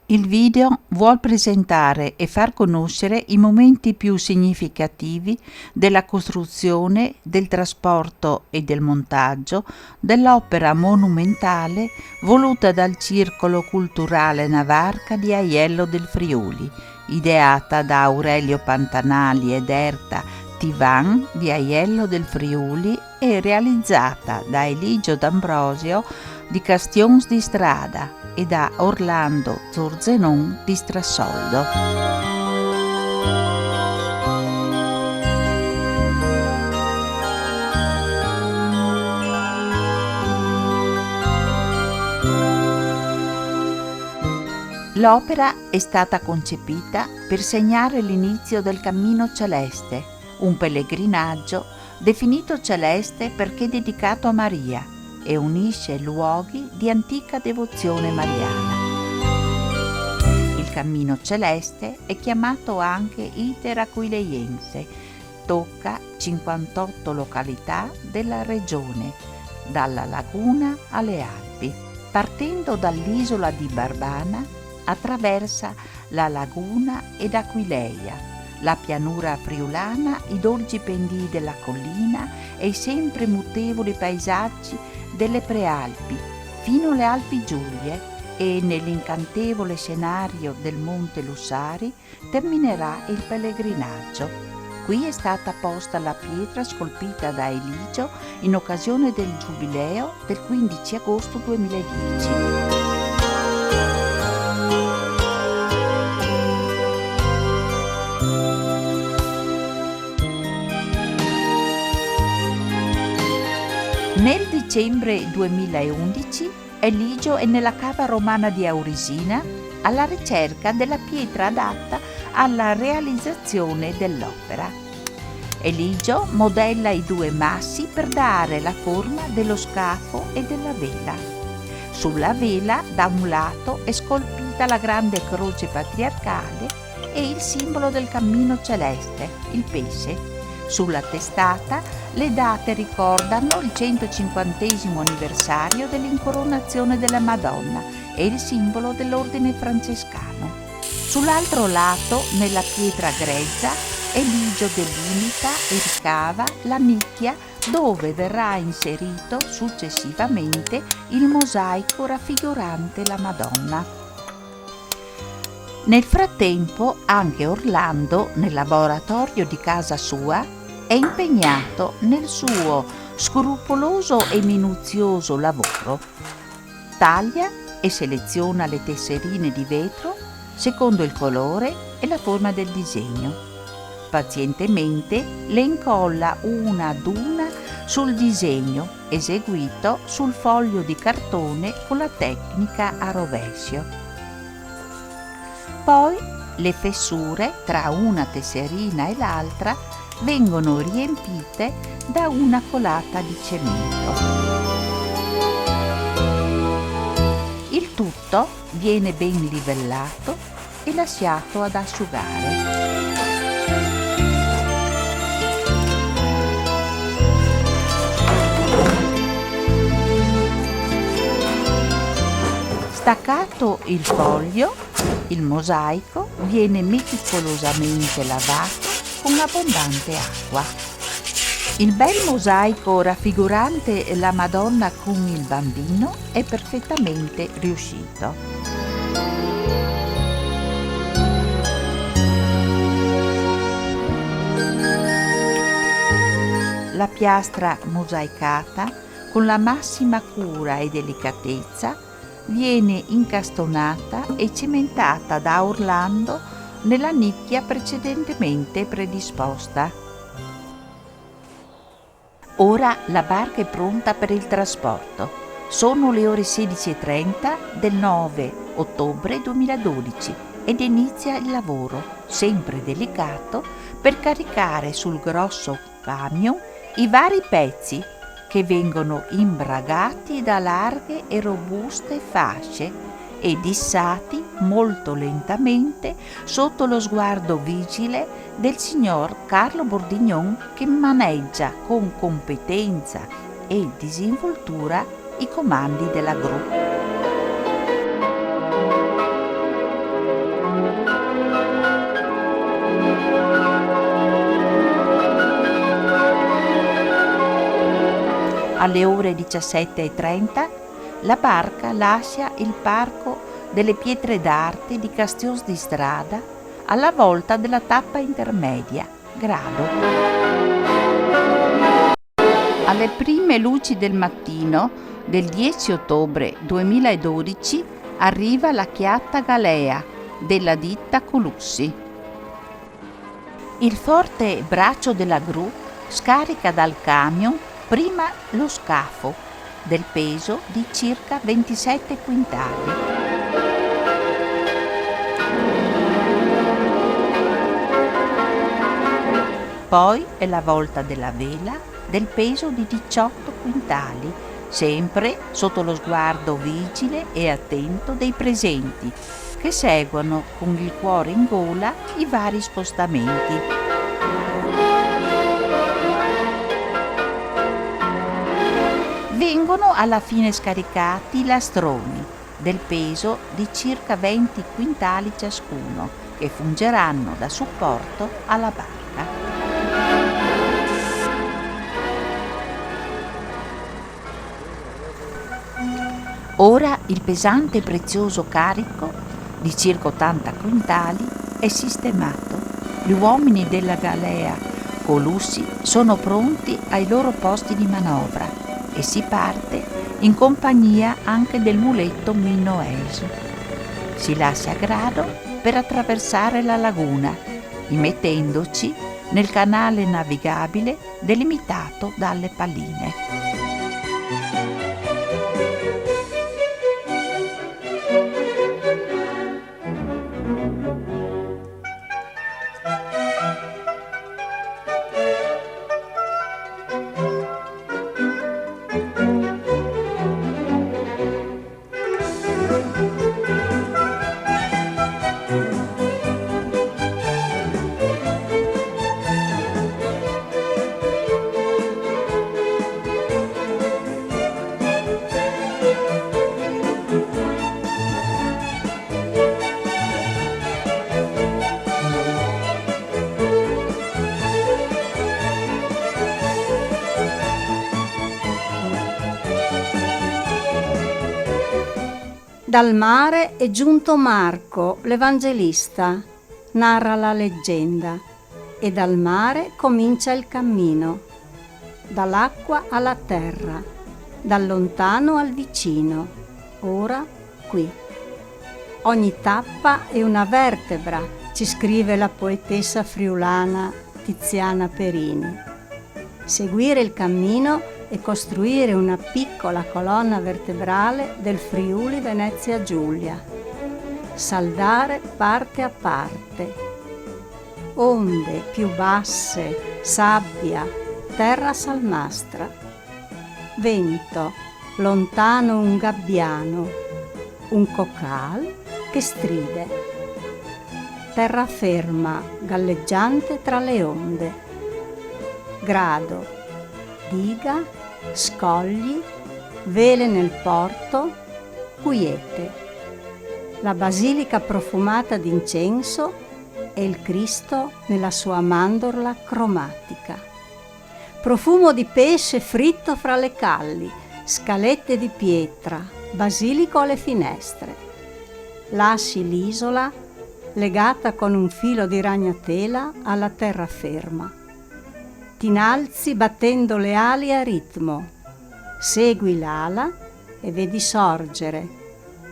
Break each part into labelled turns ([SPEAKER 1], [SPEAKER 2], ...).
[SPEAKER 1] Il video vuol presentare e far conoscere i momenti più significativi della costruzione, del trasporto e del montaggio dell'opera monumentale voluta dal Circolo Culturale Navarca di Aiello del Friuli, ideata da Aurelio Pantanali ed Erta Tivan di Aiello del Friuli e realizzata da Eligio D'Ambrosio di Castions di Strada e da Orlando Zorzenon di Strassoldo. L'opera è stata concepita per segnare l'inizio del Cammino Celeste, un pellegrinaggio definito celeste perché dedicato a Maria e unisce luoghi di antica devozione mariana. Il Cammino Celeste è chiamato anche Iter Aquileiense, tocca 58 località della regione, dalla laguna alle Alpi. Partendo dall'isola di Barbana, attraversa la laguna ed Aquileia, la pianura friulana, i dolci pendii della collina e i sempre mutevoli paesaggi delle Prealpi, fino alle Alpi Giulie, e nell'incantevole scenario del Monte Lussari terminerà il pellegrinaggio. Qui è stata posta la pietra scolpita da Eligio in occasione del Giubileo del 15 agosto 2010. Nel dicembre 2011 Eligio è nella cava romana di Aurisina alla ricerca della pietra adatta alla realizzazione dell'opera. Eligio modella i due massi per dare la forma dello scafo e della vela. Sulla vela, da un lato, è scolpita la grande croce patriarcale e il simbolo del cammino celeste, il pesce. Sulla testata le date ricordano il 150° anniversario dell'incoronazione della Madonna e il simbolo dell'ordine francescano. Sull'altro lato, nella pietra grezza, Eligio delimita e ricava la nicchia dove verrà inserito successivamente il mosaico raffigurante la Madonna. Nel frattempo, anche Orlando, nel laboratorio di casa sua, è impegnato nel suo scrupoloso e minuzioso lavoro. Taglia e seleziona le tesserine di vetro secondo il colore e la forma del disegno. Pazientemente le incolla una ad una sul disegno eseguito sul foglio di cartone con la tecnica a rovescio. Poi le fessure tra una tesserina e l'altra vengono riempite da una colata di cemento. Il tutto viene ben livellato e lasciato ad asciugare. Staccato il foglio, il mosaico viene meticolosamente lavato con abbondante acqua. Il bel mosaico raffigurante la Madonna con il bambino è perfettamente riuscito. La piastra mosaicata, con la massima cura e delicatezza, viene incastonata e cimentata da Orlando nella nicchia precedentemente predisposta. Ora la barca è pronta per il trasporto. Sono le ore 16:30 del 9 ottobre 2012 ed inizia il lavoro, sempre delicato, per caricare sul grosso camion i vari pezzi che vengono imbragati da larghe e robuste fasce e dissati molto lentamente sotto lo sguardo vigile del signor Carlo Bordignon, che maneggia con competenza e disinvoltura i comandi della gru. alle ore 17:30, la barca lascia il Parco delle Pietre d'Arte di Castios di Strada alla volta della tappa intermedia, Grado. Alle prime luci del mattino del 10 ottobre 2012 arriva la chiatta Galea della ditta Colussi. Il forte braccio della gru scarica dal camion prima lo scafo del peso di circa 27 quintali. Poi è la volta della vela del peso di 18 quintali, sempre sotto lo sguardo vigile e attento dei presenti, che seguono con il cuore in gola i vari spostamenti. Vengono alla fine scaricati i lastroni del peso di circa 20 quintali ciascuno, che fungeranno da supporto alla barca. Ora il pesante e prezioso carico di circa 80 quintali è sistemato. Gli uomini della galea Colussi sono pronti ai loro posti di manovra e si parte in compagnia anche del muletto Minoeso. Si lascia Grado per attraversare la laguna, immettendoci nel canale navigabile delimitato dalle palline.
[SPEAKER 2] Dal mare è giunto Marco, l'Evangelista, narra la leggenda, e dal mare comincia il cammino, dall'acqua alla terra, dal lontano al vicino, ora qui. Ogni tappa è una vertebra, ci scrive la poetessa friulana Tiziana Perini. Seguire il cammino e costruire una piccola colonna vertebrale del Friuli Venezia Giulia. Saldare parte a parte. Onde più basse, sabbia, terra salmastra. Vento, lontano un gabbiano, un cocal che stride. Terraferma, galleggiante tra le onde. Grado, diga, scogli, vele nel porto, quiete. La basilica profumata d'incenso e il Cristo nella sua mandorla cromatica. Profumo di pesce fritto fra le calli, scalette di pietra, basilico alle finestre. Lasci l'isola legata con un filo di ragnatela alla terraferma. T'inalzi battendo le ali a ritmo, segui l'ala e vedi sorgere,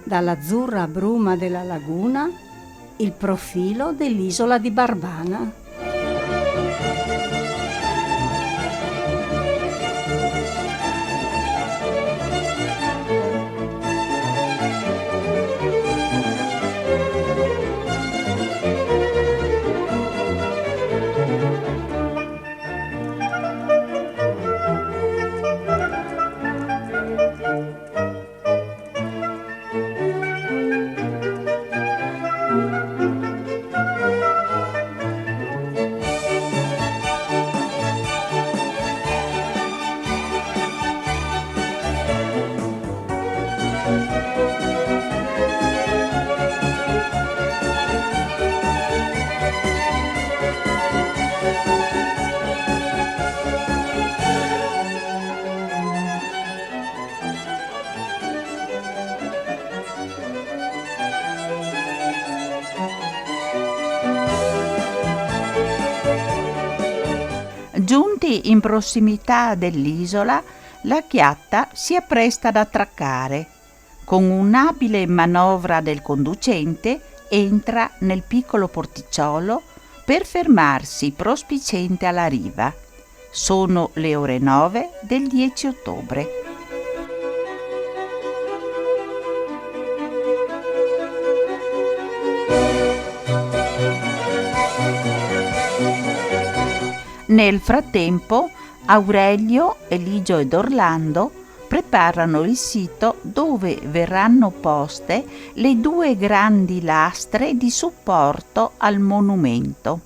[SPEAKER 2] dall'azzurra bruma della laguna, il profilo dell'isola di Barbana.
[SPEAKER 1] Giunti in prossimità dell'isola, la chiatta si appresta ad attraccare. Con un'abile manovra del conducente entra nel piccolo porticciolo per fermarsi prospiciente alla riva. Sono le ore 9 del 10 ottobre. Nel frattempo, Aurelio, Eligio ed Orlando preparano il sito dove verranno poste le 2 grandi lastre di supporto al monumento.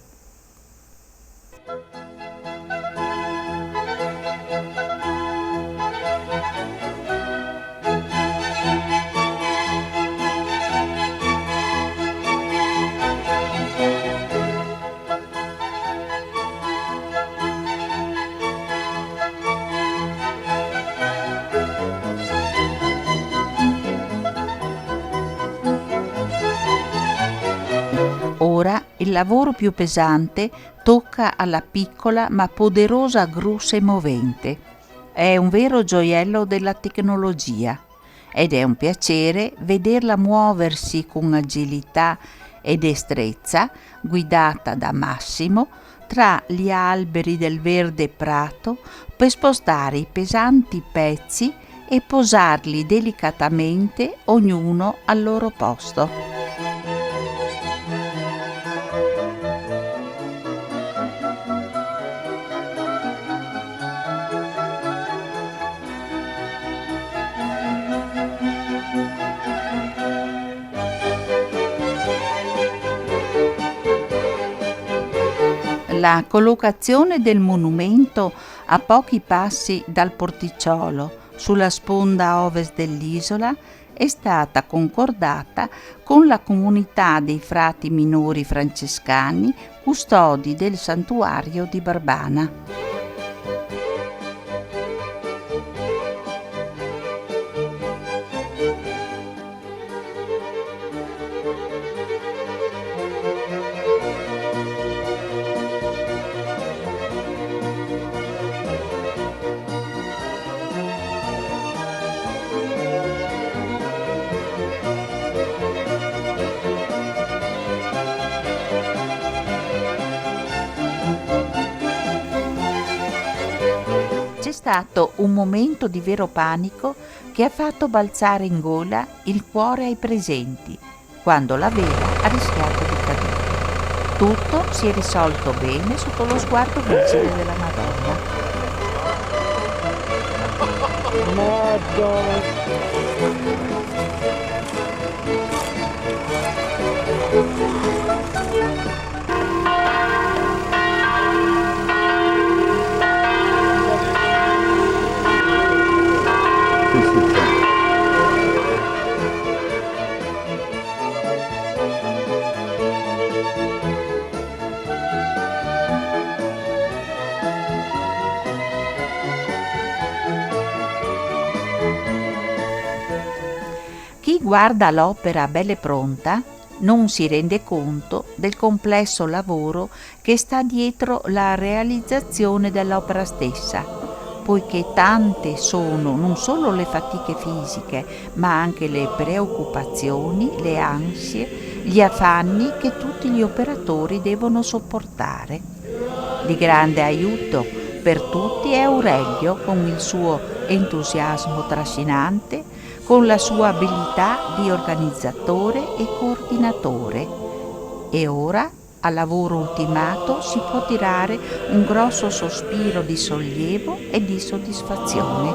[SPEAKER 1] Ora il lavoro più pesante tocca alla piccola ma poderosa gru semovente. È un vero gioiello della tecnologia ed è un piacere vederla muoversi con agilità e destrezza, guidata da Massimo, tra gli alberi del verde prato per spostare i pesanti pezzi e posarli delicatamente ognuno al loro posto. La collocazione del monumento a pochi passi dal porticciolo sulla sponda ovest dell'isola è stata concordata con la comunità dei frati minori francescani custodi del santuario di Barbana. C'è stato un momento di vero panico che ha fatto balzare in gola il cuore ai presenti, quando la vela ha rischiato di cadere. Tutto si è risolto bene sotto lo sguardo vigile della Madonna. Chi guarda l'opera bella e pronta non si rende conto del complesso lavoro che sta dietro la realizzazione dell'opera stessa, poiché tante sono non solo le fatiche fisiche, ma anche le preoccupazioni, le ansie, gli affanni che tutti gli operatori devono sopportare. Di grande aiuto per tutti è Aurelio con il suo entusiasmo trascinante, con la sua abilità di organizzatore e coordinatore. E ora, al lavoro ultimato, si può tirare un grosso sospiro di sollievo e di soddisfazione.